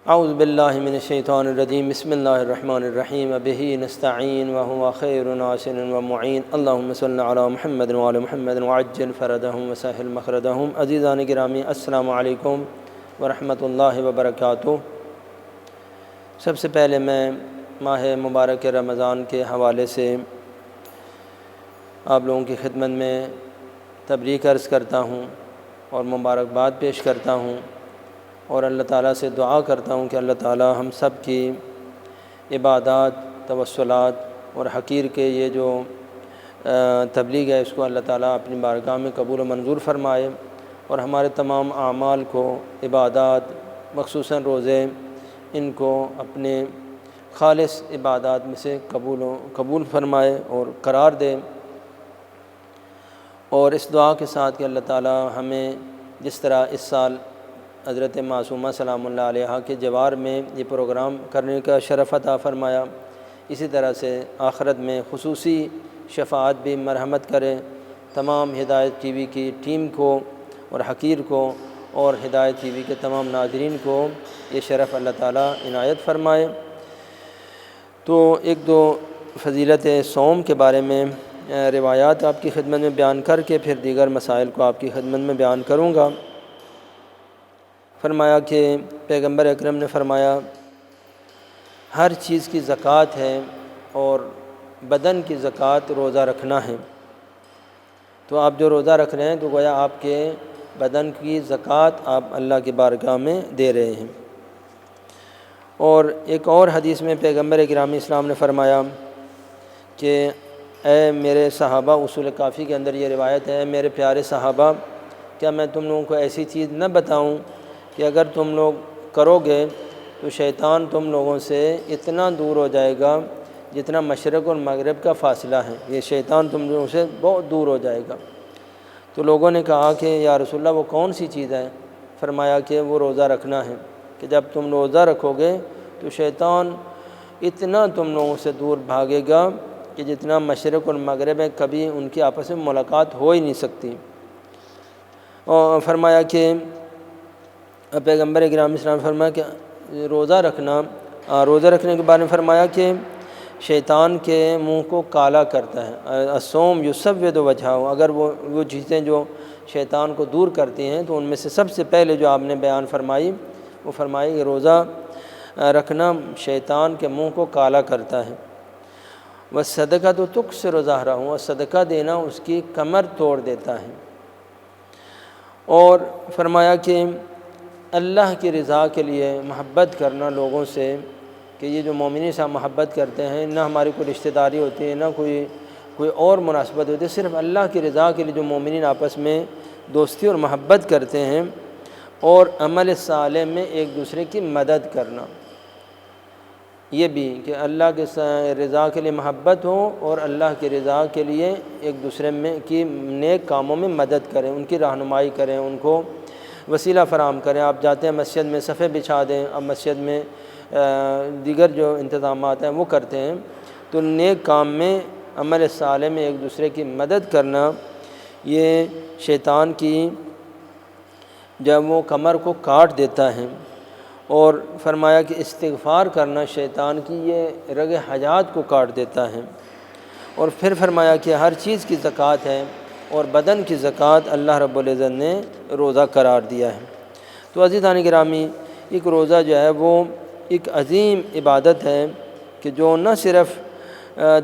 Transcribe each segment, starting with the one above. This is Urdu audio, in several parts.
اعوذ باللہ من الشیطان الرجیم بسم اللہ الرحمن الرحیم بہ نستعین وہو خیر ناصر ومعین اللہم صلی علی محمد وعلی محمد وعجل فرجہم وسہل مخرجہم۔ عزیزان گرامی، السلام علیکم ورحمۃ اللہ وبرکاتہ۔ سب سے پہلے میں ماہ مبارک رمضان کے حوالے سے آپ لوگوں کی خدمت میں تبریک عرض کرتا ہوں اور مبارکباد پیش کرتا ہوں، اور اللہ تعالیٰ سے دعا کرتا ہوں کہ اللہ تعالیٰ ہم سب کی عبادات، توسلات اور حقیر کے یہ جو تبلیغ ہے اس کو اللہ تعالیٰ اپنی بارگاہ میں قبول و منظور فرمائے، اور ہمارے تمام اعمال کو، عبادات مخصوصاً روزے، ان کو اپنے خالص عبادات میں سے قبول فرمائے اور قرار دے۔ اور اس دعا کے ساتھ کہ اللہ تعالیٰ ہمیں جس طرح اس سال حضرت معصومہ سلام اللہ علیہا کے جوار میں یہ پروگرام کرنے کا شرف عطا فرمایا، اسی طرح سے آخرت میں خصوصی شفاعت بھی مرحمت کرے تمام ہدایت ٹی وی کی ٹیم کو اور حقیر کو، اور ہدایت ٹی وی کے تمام ناظرین کو یہ شرف اللہ تعالیٰ عنایت فرمائے۔ تو ایک دو فضیلت صوم کے بارے میں روایات آپ کی خدمت میں بیان کر کے پھر دیگر مسائل کو آپ کی خدمت میں بیان کروں گا۔ فرمایا کہ پیغمبر اکرم نے فرمایا ہر چیز کی زکوٰۃ ہے، اور بدن کی زکوٰۃ روزہ رکھنا ہے۔ تو آپ جو روزہ رکھ رہے ہیں تو گویا آپ کے بدن کی زکوٰۃ آپ اللہ کی بارگاہ میں دے رہے ہیں۔ اور ایک اور حدیث میں پیغمبر گرامی اسلام نے فرمایا کہ اے میرے صحابہ، اصول کافی کے اندر یہ روایت ہے، میرے پیارے صحابہ، کیا میں تم لوگوں کو ایسی چیز نہ بتاؤں کہ اگر تم لوگ کرو گے تو شیطان تم لوگوں سے اتنا دور ہو جائے گا جتنا مشرق اور مغرب کا فاصلہ ہے، یہ شیطان تم لوگوں سے بہت دور ہو جائے گا۔ تو لوگوں نے کہا کہ یا رسول اللہ وہ کون سی چیز ہے؟ فرمایا کہ وہ روزہ رکھنا ہے، کہ جب تم روزہ رکھو گے تو شیطان اتنا تم لوگوں سے دور بھاگے گا کہ جتنا مشرق اور مغرب ہے کبھی ان کی آپس میں ملاقات ہو ہی نہیں سکتی۔ اور فرمایا کہ پیغمبر اکرم اسلام فرمایا کہ روزہ رکھنے کے بارے میں فرمایا کہ شیطان کے منہ کو کالا کرتا ہے۔ الصوم یسود وجہہ، اگر وہ چیزیں جو شیطان کو دور کرتی ہیں تو ان میں سے سب سے پہلے جو آپ نے بیان فرمائی وہ فرمائی کہ روزہ رکھنا شیطان کے منہ کو کالا کرتا ہے۔ والصدقہ تو تکسر ظہرہ، اور صدقہ دینا اس کی کمر توڑ دیتا ہے۔ اور فرمایا کہ اللہ کی رضا کے لیے محبت کرنا لوگوں سے، کہ یہ جو مومنین سے محبت کرتے ہیں، نہ ہماری کوئی رشتہ داری ہوتی ہے، نہ کوئی اور مناسبت ہوتی ہے، صرف اللہ کی رضا کے لیے جو مومنین آپس میں دوستی اور محبت کرتے ہیں، اور عمل صالح میں ایک دوسرے کی مدد کرنا، یہ بھی کہ اللہ کے رضا کے لیے محبت ہو اور اللہ کی رضا کے لیے ایک دوسرے میں کی نیک کاموں میں مدد کریں، ان کی رہنمائی کریں، ان کو وسیلہ فراہم کریں۔ آپ جاتے ہیں مسجد میں صفحے بچھا دیں، اب مسجد میں دیگر جو انتظامات ہیں وہ کرتے ہیں، تو نیک کام میں، عمل صالح میں ایک دوسرے کی مدد کرنا، یہ شیطان کی جب وہ کمر کو کاٹ دیتا ہے۔ اور فرمایا کہ استغفار کرنا شیطان کی یہ رگ حیات کو کاٹ دیتا ہے۔ اور پھر فرمایا کہ ہر چیز کی زکوٰۃ ہے، اور بدن کی زکوٰۃ اللہ رب العزت نے روزہ قرار دیا ہے۔ تو عزیزان گرامی، ایک روزہ جو ہے وہ ایک عظیم عبادت ہے کہ جو نہ صرف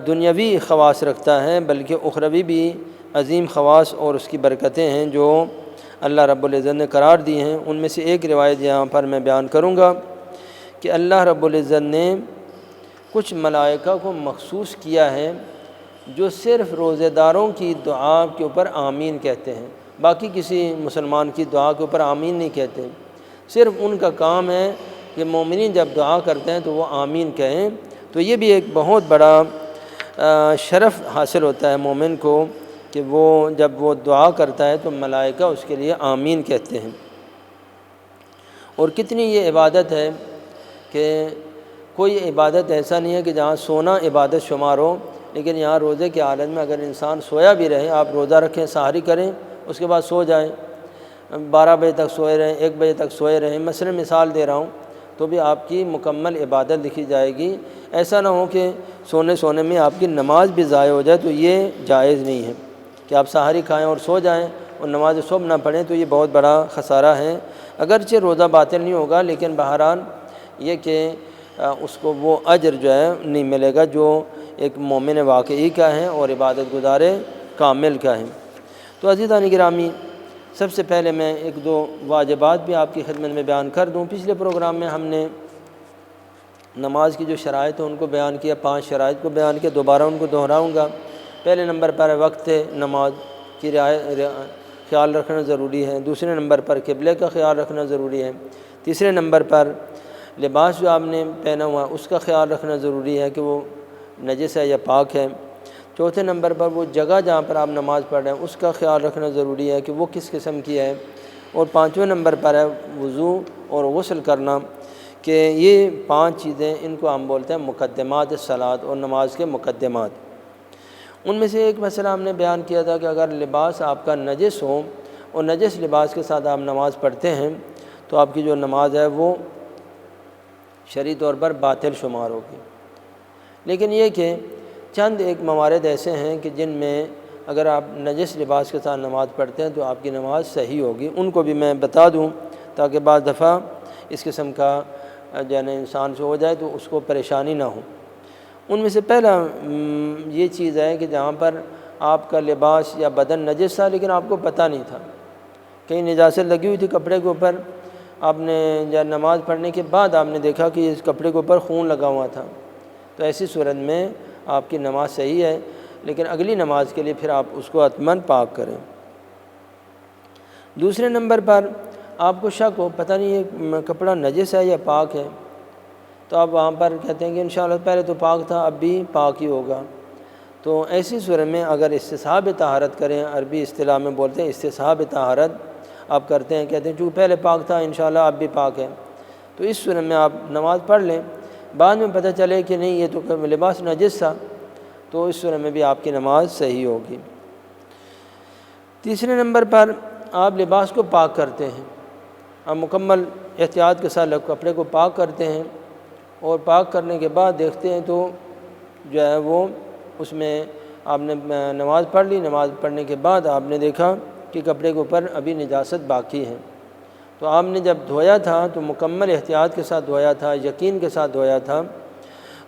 دنیاوی خواص رکھتا ہے بلکہ اخروی بھی عظیم خواص اور اس کی برکتیں ہیں جو اللہ رب العزت نے قرار دی ہیں۔ ان میں سے ایک روایت یہاں پر میں بیان کروں گا کہ اللہ رب العزت نے کچھ ملائکہ کو مخصوص کیا ہے جو صرف روزہ داروں کی دعا کے اوپر آمین کہتے ہیں، باقی کسی مسلمان کی دعا کے اوپر آمین نہیں کہتے، صرف ان کا کام ہے کہ مومنین جب دعا کرتے ہیں تو وہ آمین کہیں۔ تو یہ بھی ایک بہت بڑا شرف حاصل ہوتا ہے مومن کو کہ وہ جب وہ دعا کرتا ہے تو ملائکہ اس کے لیے آمین کہتے ہیں۔ اور کتنی یہ عبادت ہے کہ کوئی عبادت ایسا نہیں ہے کہ جہاں سونا عبادت شمار ہو، لیکن یہاں روزے کے حالت میں اگر انسان سویا بھی رہے، آپ روزہ رکھیں، سحری کریں، اس کے بعد سو جائیں، 12 بجے تک سوئے رہیں، 1 بجے تک سوئے رہیں، مثلا مثال دے رہا ہوں، تو بھی آپ کی مکمل عبادت لکھی جائے گی۔ ایسا نہ ہو کہ سونے میں آپ کی نماز بھی ضائع ہو جائے، تو یہ جائز نہیں ہے کہ آپ سحری کھائیں اور سو جائیں اور نماز صبح نہ پڑھیں، تو یہ بہت بڑا خسارہ ہے۔ اگرچہ روزہ باطل نہیں ہوگا، لیکن بہرحال یہ کہ اس کو وہ اجر جو ہے نہیں ملے گا جو ایک مومن واقعی کا ہے اور عبادت گزار کامل کا ہے۔ تو عزیزان گرامی، سب سے پہلے میں ایک دو واجبات بھی آپ کی خدمت میں بیان کر دوں۔ پچھلے پروگرام میں ہم نے نماز کی جو شرائط ہیں ان کو بیان کیا، 5 شرائط کو بیان کیا، دوبارہ ان کو دہراؤں گا۔ پہلے نمبر پر وقت نماز کی خیال رکھنا ضروری ہے۔ دوسرے نمبر پر قبلے کا خیال رکھنا ضروری ہے۔ تیسرے نمبر پر لباس جو آپ نے پہنا ہوا اس کا خیال رکھنا ضروری ہے کہ وہ نجس ہے یا پاک ہے۔ چوتھے نمبر پر وہ جگہ جہاں پر آپ نماز پڑھ رہے ہیں اس کا خیال رکھنا ضروری ہے کہ وہ کس قسم کی ہے۔ اور 5ویں نمبر پر ہے وضو اور غسل کرنا، کہ یہ 5 چیزیں ان کو ہم بولتے ہیں مقدمات الصلاۃ، اور نماز کے مقدمات۔ ان میں سے ایک مسئلہ ہم نے بیان کیا تھا کہ اگر لباس آپ کا نجس ہو اور نجس لباس کے ساتھ آپ نماز پڑھتے ہیں تو آپ کی جو نماز ہے وہ شرعی طور پر باطل شمار ہوگی۔ لیکن یہ کہ چند ایک موارد ایسے ہیں کہ جن میں اگر آپ نجس لباس کے ساتھ نماز پڑھتے ہیں تو آپ کی نماز صحیح ہوگی، ان کو بھی میں بتا دوں تاکہ بعض دفعہ اس قسم کا یعنی انسان سے ہو جائے تو اس کو پریشانی نہ ہو۔ ان میں سے پہلا یہ چیز ہے کہ جہاں پر آپ کا لباس یا بدن نجس تھا لیکن آپ کو پتہ نہیں تھا، کہیں نجاست لگی ہوئی تھی کپڑے کے اوپر، آپ نے یا نماز پڑھنے کے بعد آپ نے دیکھا کہ اس کپڑے کے اوپر خون لگا ہوا تھا، تو ایسی صورت میں آپ کی نماز صحیح ہے، لیکن اگلی نماز کے لیے پھر آپ اس کو حتماً پاک کریں۔ دوسرے نمبر پر آپ کو شک ہو، پتہ نہیں یہ کپڑا نجس ہے یا پاک ہے، تو آپ وہاں پر کہتے ہیں کہ انشاءاللہ پہلے تو پاک تھا اب بھی پاک ہی ہوگا، تو ایسی صورت میں اگر استصحاب طہارت کریں، عربی اصطلاح میں بولتے ہیں استصحاب طہارت آپ کرتے ہیں، کہتے ہیں چونکہ پہلے پاک تھا انشاءاللہ اب بھی پاک ہے، تو اس صورت میں آپ نماز پڑھ لیں، بعد میں پتہ چلے کہ نہیں یہ تو لباس نجس تھا، تو اس صورت میں بھی آپ کی نماز صحیح ہوگی۔ تیسرے نمبر پر آپ لباس کو پاک کرتے ہیں، آپ مکمل احتیاط کے ساتھ کپڑے کو پاک کرتے ہیں، اور پاک کرنے کے بعد دیکھتے ہیں تو جو ہے وہ اس میں آپ نے نماز پڑھ لی، نماز پڑھنے کے بعد آپ نے دیکھا کہ کپڑے کے اوپر ابھی نجاست باقی ہے، تو آپ نے جب دھویا تھا تو مکمل احتیاط کے ساتھ دھویا تھا، یقین کے ساتھ دھویا تھا،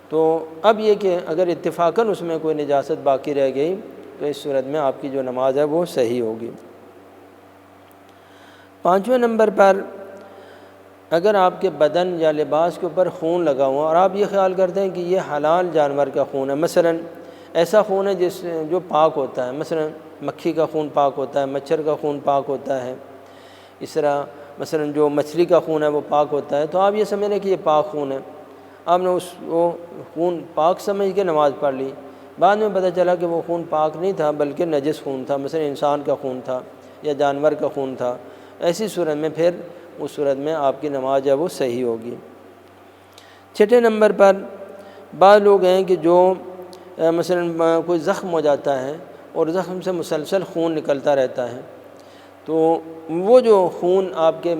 تو اب یہ کہ اگر اتفاقاً اس میں کوئی نجاست باقی رہ گئی تو اس صورت میں آپ کی جو نماز ہے وہ صحیح ہوگی۔ 5ویں نمبر پر اگر آپ کے بدن یا لباس کے اوپر خون لگا ہوا اور آپ یہ خیال کرتے ہیں کہ یہ حلال جانور کا خون ہے، مثلا ایسا خون ہے جو پاک ہوتا ہے، مثلا مکھی کا خون پاک ہوتا ہے، مچھر کا خون پاک ہوتا ہے، اس طرح مثلا جو مچھلی کا خون ہے وہ پاک ہوتا ہے، تو آپ یہ سمجھ لیں کہ یہ پاک خون ہے، آپ نے وہ خون پاک سمجھ کے نماز پڑھ لی، بعد میں پتہ چلا کہ وہ خون پاک نہیں تھا بلکہ نجس خون تھا، مثلا انسان کا خون تھا یا جانور کا خون تھا، ایسی صورت میں پھر اس صورت میں آپ کی نماز ہے وہ صحیح ہوگی۔ 6 نمبر پر بعض لوگ ہیں کہ جو مثلا کوئی زخم ہو جاتا ہے اور زخم سے مسلسل خون نکلتا رہتا ہے، تو وہ جو خون آپ کے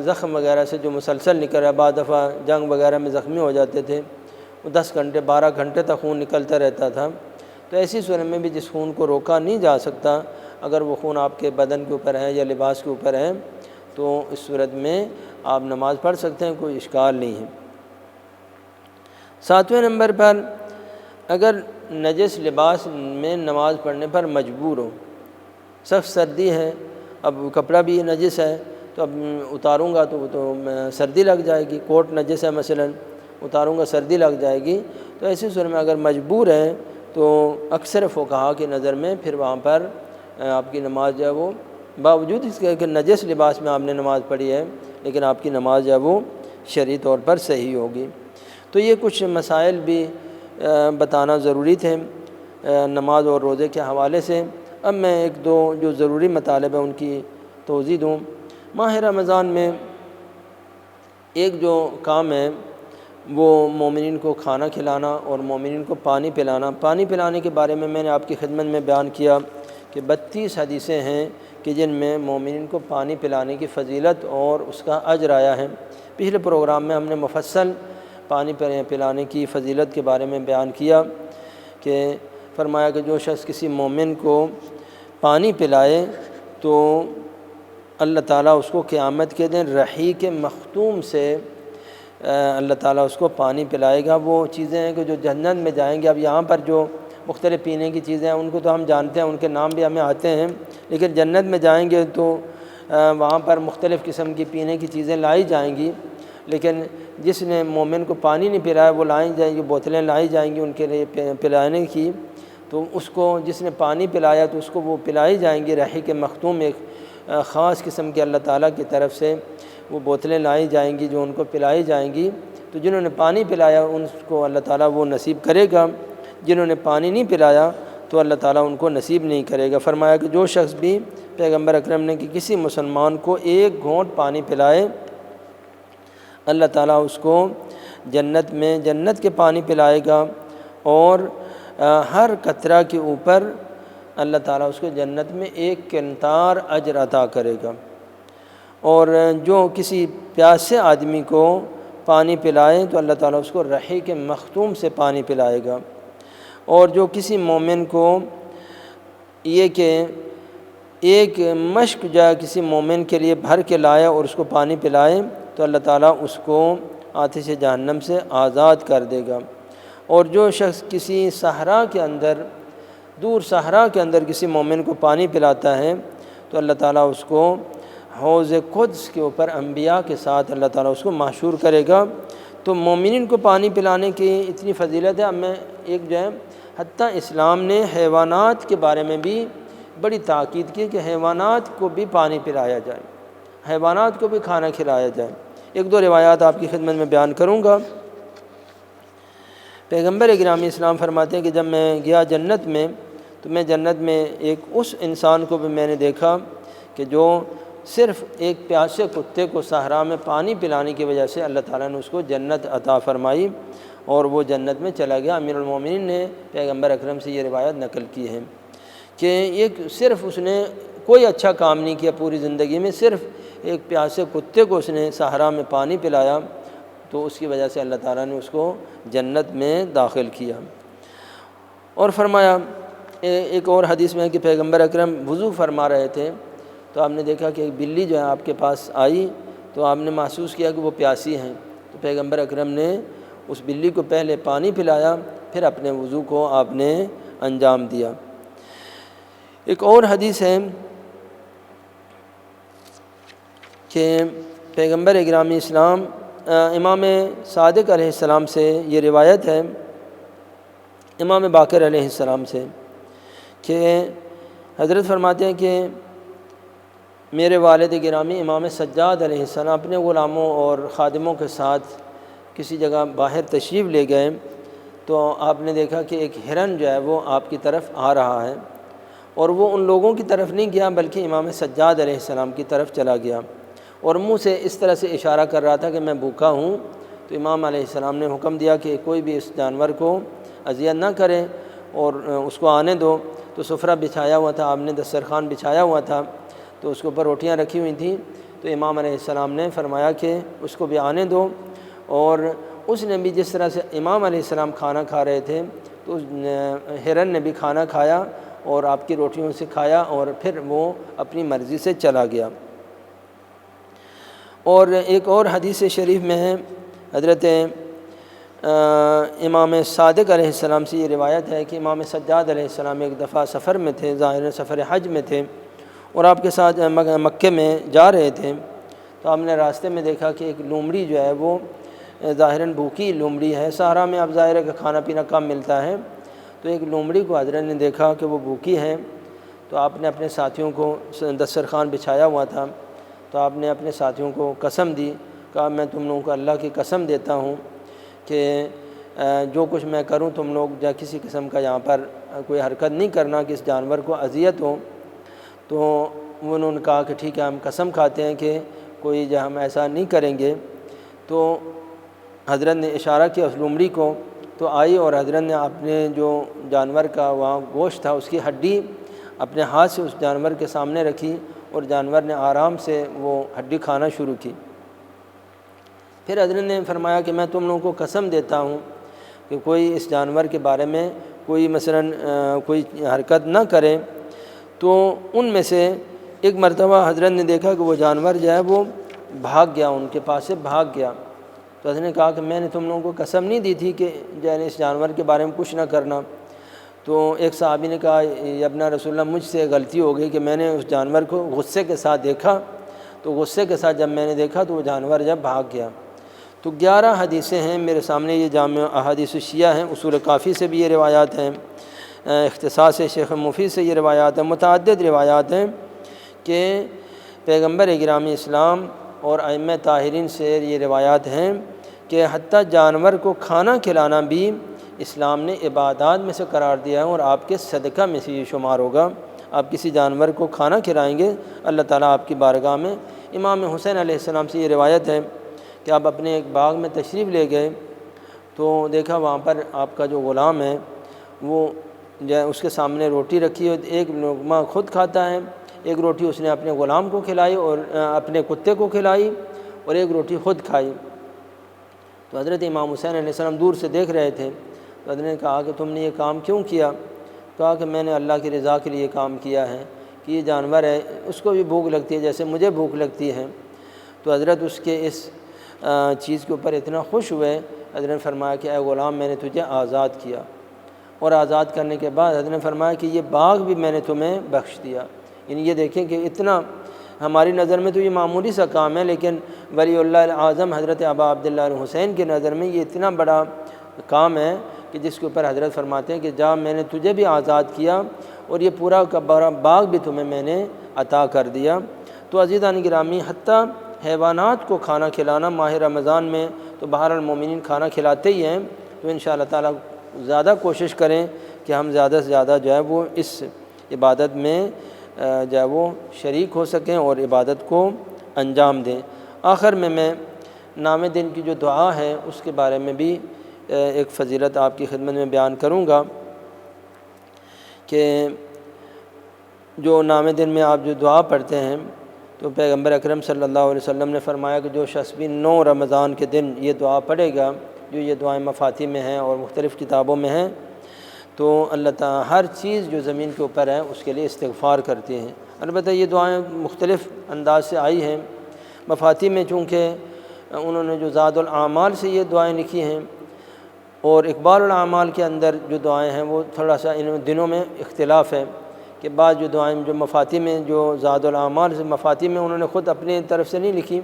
زخم وغیرہ سے جو مسلسل نکل رہا ہے، بعض دفعہ جنگ وغیرہ میں زخمی ہو جاتے تھے، وہ 10 گھنٹے 12 گھنٹے تک خون نکلتا رہتا تھا، تو ایسی صورت میں بھی جس خون کو روکا نہیں جا سکتا، اگر وہ خون آپ کے بدن کے اوپر ہے یا لباس کے اوپر ہے تو اس صورت میں آپ نماز پڑھ سکتے ہیں، کوئی اشکال نہیں ہے۔ 7ویں نمبر پر اگر نجس لباس میں نماز پڑھنے پر مجبور ہو، سخت سردی ہے، اب کپڑا بھی نجس ہے تو اب اتاروں گا تو سردی لگ جائے گی، کوٹ نجس ہے مثلا اتاروں گا سردی لگ جائے گی، تو ایسی صورت میں اگر مجبور ہے تو اکثر فقہا کی نظر میں پھر وہاں پر آپ کی نماز جو ہے وہ باوجود اس کے کہ نجس لباس میں آپ نے نماز پڑھی ہے لیکن آپ کی نماز جو ہے وہ شرعی طور پر صحیح ہوگی۔ تو یہ کچھ مسائل بھی بتانا ضروری تھے نماز اور روزے کے حوالے سے۔ اب میں ایک دو جو ضروری مطالب ہیں ان کی توضیح دوں۔ ماہ رمضان میں ایک جو کام ہے وہ مومنین کو کھانا کھلانا اور مومنین کو پانی پلانا۔ پانی پلانے کے بارے میں نے آپ کی خدمت میں بیان کیا کہ 32 حدیثیں ہیں کہ جن میں مومنین کو پانی پلانے کی فضیلت اور اس کا اجر آیا ہے۔ پچھلے پروگرام میں ہم نے مفصل پانی پلانے کی فضیلت کے بارے میں بیان کیا کہ فرمایا کہ جو شخص کسی مومن کو پانی پلائے تو اللہ تعالیٰ اس کو قیامت کے دن رحیق مختوم سے اللہ تعالیٰ اس کو پانی پلائے گا۔ وہ چیزیں ہیں کہ جو جنت میں جائیں گے۔ اب یہاں پر جو مختلف پینے کی چیزیں ہیں ان کو تو ہم جانتے ہیں، ان کے نام بھی ہمیں آتے ہیں، لیکن جنت میں جائیں گے تو وہاں پر مختلف قسم کی پینے کی چیزیں لائی جائیں گی، لیکن جس نے مومن کو پانی نہیں پلایا وہ لائی جائیں گی، بوتلیں لائی جائیں گی ان کے لیے پلانے کی، تو اس کو جس نے پانی پلایا تو اس کو وہ پلائی جائیں گی رحیق مختوم، ایک خاص قسم کے اللہ تعالیٰ کی طرف سے وہ بوتلیں لائی جائیں گی جو ان کو پلائی جائیں گی۔ تو جنہوں نے پانی پلایا ان کو اللہ تعالیٰ وہ نصیب کرے گا، جنہوں نے پانی نہیں پلایا تو اللہ تعالیٰ ان کو نصیب نہیں کرے گا۔ فرمایا کہ جو شخص بھی پیغمبر اکرم نے کہ کسی مسلمان کو ایک گھونٹ پانی پلائے، اللہ تعالیٰ اس کو جنت میں جنت کے پانی پلائے گا، اور ہر قطرہ کے اوپر اللہ تعالیٰ اس کو جنت میں 1 قنطار اجر عطا کرے گا۔ اور جو کسی پیاسے آدمی کو پانی پلائے تو اللہ تعالیٰ اس کو رحیق مختوم سے پانی پلائے گا۔ اور جو کسی مومن کو یہ کہ ایک مشک جو ہے کسی مومن کے لیے بھر کے لائے اور اس کو پانی پلائے تو اللہ تعالیٰ اس کو آتش جہنم سے آزاد کر دے گا۔ اور جو شخص کسی صحرا کے اندر، دور صحرا کے اندر کسی مومن کو پانی پلاتا ہے تو اللہ تعالیٰ اس کو حوض قدس کے اوپر انبیاء کے ساتھ اللہ تعالیٰ اس کو محشور کرے گا۔ تو مومنین کو پانی پلانے کی اتنی فضیلت ہے۔ اب میں ایک جو ہے حتیٰ اسلام نے حیوانات کے بارے میں بھی بڑی تاکید کی کہ حیوانات کو بھی پانی پلایا جائے، حیوانات کو بھی کھانا کھلایا جائے۔ 1-2 روایات آپ کی خدمت میں بیان کروں گا۔ پیغمبر گرامی اسلام فرماتے ہیں کہ جب میں گیا جنت میں تو میں جنت میں ایک اس انسان کو بھی میں نے دیکھا کہ جو صرف ایک پیاسے کتے کو صحرا میں پانی پلانے کی وجہ سے اللہ تعالیٰ نے اس کو جنت عطا فرمائی اور وہ جنت میں چلا گیا۔ امیر المومنین نے پیغمبر اکرم سے یہ روایت نقل کی ہے کہ ایک صرف اس نے کوئی اچھا کام نہیں کیا پوری زندگی میں، صرف ایک پیاسے کتے کو اس نے صحرا میں پانی پلایا تو اس کی وجہ سے اللہ تعالیٰ نے اس کو جنت میں داخل کیا۔ اور فرمایا ایک اور حدیث میں ہے کہ پیغمبر اکرم وضو فرما رہے تھے تو آپ نے دیکھا کہ ایک بلی جو ہے آپ کے پاس آئی تو آپ نے محسوس کیا کہ وہ پیاسی ہیں، تو پیغمبر اکرم نے اس بلی کو پہلے پانی پلایا پھر اپنے وضو کو آپ نے انجام دیا۔ ایک اور حدیث ہے کہ پیغمبر گرامی اسلام امام صادق علیہ السلام سے یہ روایت ہے، امام باقر علیہ السلام سے، کہ حضرت فرماتے ہیں کہ میرے والد گرامی امام سجاد علیہ السلام اپنے غلاموں اور خادموں کے ساتھ کسی جگہ باہر تشریف لے گئے تو آپ نے دیکھا کہ ایک ہرن جو ہے وہ آپ کی طرف آ رہا ہے، اور وہ ان لوگوں کی طرف نہیں گیا بلکہ امام سجاد علیہ السلام کی طرف چلا گیا اور منہ سے اس طرح سے اشارہ کر رہا تھا کہ میں بھوکا ہوں۔ تو امام علیہ السلام نے حکم دیا کہ کوئی بھی اس جانور کو اذیت نہ کرے اور اس کو آنے دو۔ تو سفرہ بچھایا ہوا تھا، آپ نے دسترخوان بچھایا ہوا تھا تو اس کے اوپر روٹیاں رکھی ہوئی تھیں، تو امام علیہ السلام نے فرمایا کہ اس کو بھی آنے دو، اور اس نے بھی جس طرح سے امام علیہ السلام کھانا کھا رہے تھے تو ہرن نے بھی کھانا کھایا اور آپ کی روٹیوں سے کھایا اور پھر وہ اپنی مرضی سے چلا گیا۔ اور ایک اور حدیث شریف میں ہے، حضرت امام صادق علیہ السلام سے یہ روایت ہے کہ امام سجاد علیہ السلام ایک دفعہ سفر میں تھے، ظاہر سفر حج میں تھے، اور آپ کے ساتھ مکے میں جا رہے تھے تو آپ نے راستے میں دیکھا کہ ایک لومڑی جو ہے وہ ظاہراً بھوکی لومڑی ہے، صحرا میں اب ظاہر ہے کہ کھانا پینا کم ملتا ہے، تو ایک لومڑی کو حضرت نے دیکھا کہ وہ بھوکی ہے، تو آپ نے اپنے ساتھیوں کو، دسترخوان بچھایا ہوا تھا، تو آپ نے اپنے ساتھیوں کو قسم دی، کہا میں تم لوگوں کو اللہ کی قسم دیتا ہوں کہ جو کچھ میں کروں تم لوگ یا کسی قسم کا یہاں پر کوئی حرکت نہیں کرنا کہ اس جانور کو اذیت ہو۔ تو انہوں نے کہا کہ ٹھیک ہے ہم قسم کھاتے ہیں کہ کوئی جو ہم ایسا نہیں کریں گے۔ تو حضرت نے اشارہ کیا اس لومڑی کو، تو آئی اور حضرت نے اپنے جو جانور کا وہاں گوشت تھا اس کی ہڈی اپنے ہاتھ سے اس جانور کے سامنے رکھی اور جانور نے آرام سے وہ ہڈی کھانا شروع کی۔ پھر حضرت نے فرمایا کہ میں تم لوگوں کو قسم دیتا ہوں کہ کوئی اس جانور کے بارے میں کوئی مثلاً کوئی حرکت نہ کرے۔ تو ان میں سے ایک مرتبہ حضرت نے دیکھا کہ وہ جانور جو ہے وہ بھاگ گیا، ان کے پاس سے بھاگ گیا۔ تو حضرت نے کہا کہ میں نے تم لوگوں کو قسم نہیں دی تھی کہ یعنی اس جانور کے بارے میں کچھ نہ کرنا۔ تو ایک صحابی نے کہا یا ابن رسول اللہ مجھ سے غلطی ہو گئی کہ میں نے اس جانور کو غصے کے ساتھ دیکھا، تو غصے کے ساتھ جب میں نے دیکھا تو وہ جانور جب بھاگ گیا۔ تو 11 حدیثیں ہیں میرے سامنے، یہ جامع احادیث الشیعہ ہیں، اصول کافی سے بھی یہ روایات ہیں، اختصاص شیخ مفید سے یہ روایات ہیں، متعدد روایات ہیں کہ پیغمبر گرامی اسلام اور ائمہ طاہرین سے یہ روایات ہیں کہ حتیٰ جانور کو کھانا کھلانا بھی اسلام نے عبادات میں سے قرار دیا ہے اور آپ کے صدقہ میں سے یہ شمار ہوگا۔ آپ کسی جانور کو کھانا کھلائیں گے، اللہ تعالیٰ آپ کی بارگاہ میں۔ امام حسین علیہ السلام سے یہ روایت ہے کہ آپ اپنے ایک باغ میں تشریف لے گئے تو دیکھا وہاں پر آپ کا جو غلام ہے وہ اس کے سامنے روٹی رکھی ہے، ایک لقمہ خود کھاتا ہے، ایک روٹی اس نے اپنے غلام کو کھلائی اور اپنے کتے کو کھلائی اور ایک روٹی خود کھائی۔ تو حضرت امام حسین علیہ السلام دور سے دیکھ رہے تھے، تو حضرت نے کہا کہ تم نے یہ کام کیوں کیا؟ کہا کہ میں نے اللہ کی رضا کے لیے کام کیا ہے کہ یہ جانور ہے اس کو بھی بھوک لگتی ہے جیسے مجھے بھوک لگتی ہے۔ تو حضرت اس کے اس چیز کے اوپر اتنا خوش ہوئے، حضرت نے فرمایا کہ اے غلام میں نے تجھے آزاد کیا، اور آزاد کرنے کے بعد حضرت نے فرمایا کہ یہ باغ بھی میں نے تمہیں بخش دیا۔ یعنی یہ دیکھیں کہ اتنا ہماری نظر میں تو یہ معمولی سا کام ہے، لیکن ولی اللہ اعظم حضرت ابا عبداللہ الحسین کی نظر میں یہ اتنا بڑا کام ہے کہ جس کے اوپر حضرت فرماتے ہیں کہ جا میں نے تجھے بھی آزاد کیا اور یہ پورا کا بڑا باغ بھی تمہیں میں نے عطا کر دیا۔ تو عزیزان گرامی، حتیٰ حیوانات کو کھانا کھلانا ماہ رمضان میں تو بہرحال مومنین کھانا کھلاتے ہی ہیں، تو انشاءاللہ تعالیٰ زیادہ کوشش کریں کہ ہم زیادہ سے زیادہ جو ہے وہ اس عبادت میں جو ہے وہ شریک ہو سکیں اور عبادت کو انجام دیں۔ آخر میں نام دن کی جو دعا ہے اس کے بارے میں بھی ایک فضیلت آپ کی خدمت میں بیان کروں گا کہ جو نام دن میں آپ جو دعا پڑھتے ہیں تو پیغمبر اکرم صلی اللہ علیہ وسلم نے فرمایا کہ جو شخص بھی 9 رمضان کے دن یہ دعا پڑھے گا، جو یہ دعائیں مفاتیح میں ہیں اور مختلف کتابوں میں ہیں، تو اللہ تعالیٰ ہر چیز جو زمین کے اوپر ہے اس کے لیے استغفار کرتے ہیں۔ البتہ یہ دعائیں مختلف انداز سے آئی ہیں، مفاتیح میں چونکہ انہوں نے جو زاد الاعمال سے یہ دعائیں لکھی ہیں، اور اقبال الاعمال کے اندر جو دعائیں ہیں وہ تھوڑا سا ان دنوں میں اختلاف ہے کہ بعض جو دعائیں جو مفاتیح میں جو زاد الاعمال سے مفاتیح میں انہوں نے خود اپنی طرف سے نہیں لکھی،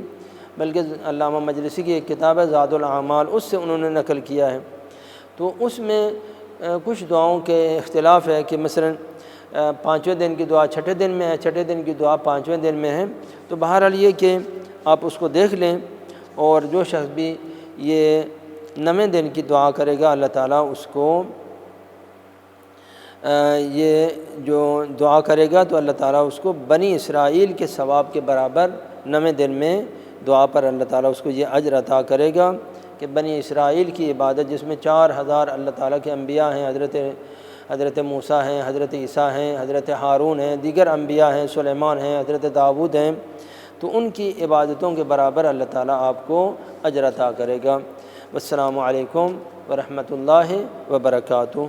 بلکہ علامہ مجلسی کی ایک کتاب ہے زاد الاعمال، اس سے انہوں نے نقل کیا ہے۔ تو اس میں کچھ دعاؤں کے اختلاف ہے کہ مثلا 5ویں دن کی دعا 6ٹھے دن میں ہے، 6ٹھے دن کی دعا 5ویں دن میں ہے۔ تو بہرحال یہ کہ آپ اس کو دیکھ لیں، اور جو شخص بھی یہ 9ویں دن کی دعا کرے گا اللہ تعالیٰ اس کو یہ جو دعا کرے گا تو اللہ تعالیٰ اس کو بنی اسرائیل کے ثواب کے برابر 9ویں دن میں دعا پر اللہ تعالیٰ اس کو یہ اجر عطا کرے گا کہ بنی اسرائیل کی عبادت جس میں 4000 اللہ تعالیٰ کے انبیاء ہیں، حضرت موسیٰ ہیں، حضرت عیسیٰ ہیں، حضرت ہارون ہیں، دیگر انبیاء ہیں، سلیمان ہیں، حضرت داؤد ہیں، تو ان کی عبادتوں کے برابر اللہ تعالیٰ آپ کو اجر عطا کرے گا۔ والسلام علیکم ورحمۃ اللہ وبرکاتہ۔